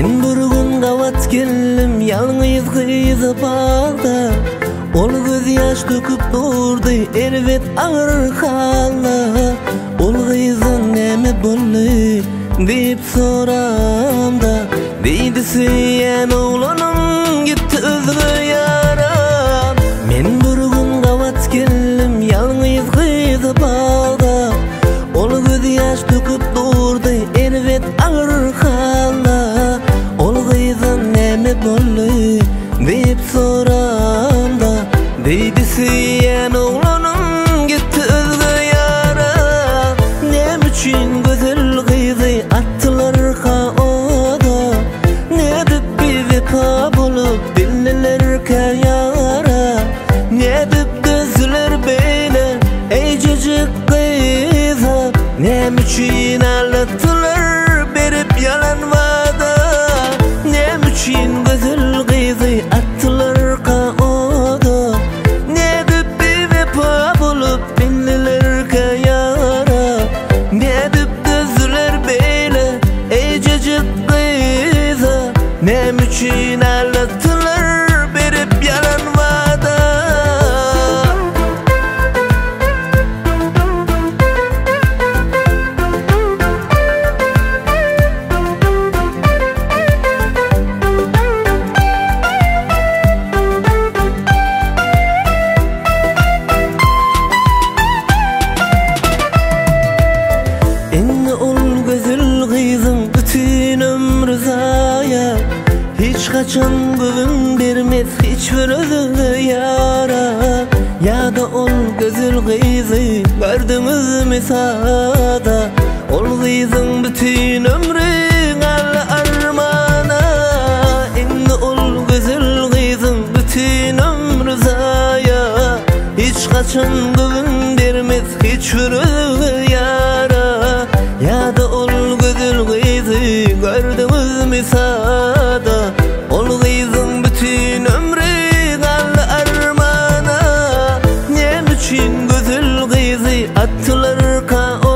Men bir gün gavat geldim yalnız kıydı bağda. Ol göz yaş döküp durdu elbet ağır halla. Ol kızın neme bolly deyip soramda. Deydi süyen oğlanım gitti özgü yara. Men bir gün gavat geldim yalnız kıydı bağda. Ol göz yaş döküp durdu elbet ağır halla. Ol kızın neme bolly deyip soramda. Deydi süyen oğlanım gitti özgü yara. Nem üçün güzel kızı attılar kaoda. Ne dip bir vefa bulup dinliler kayara. Ne dip gözler beyle ey cicik kıza. Nem üçün anlattılar berip yalan vada. Nem üçün güzel kızı attılar kaoda. Ne dip bir vefa bulup dinliler kayara. Ne dip gözler beyle ey cicik kıza. Nem üçün anlattılar berip yalan vada. Enne ol güzel kızım bütün ömrü zaya. Hiç kaçan güvün vermez hiçbir özü yara. Ya da ol güzel kızı gördünüz mü sağda. Ol kızın bütün ömrü al armana. Enne ol güzel kızım bütün ömrü zaya. Hiç kaçan güvün vermez hiçbir özü yara. Ya da ol güzel kızı gördünüz mü sağda. Ol kızın bütün ömrü kaldı armana. Nem üçün güzel kızı attılar kaoda.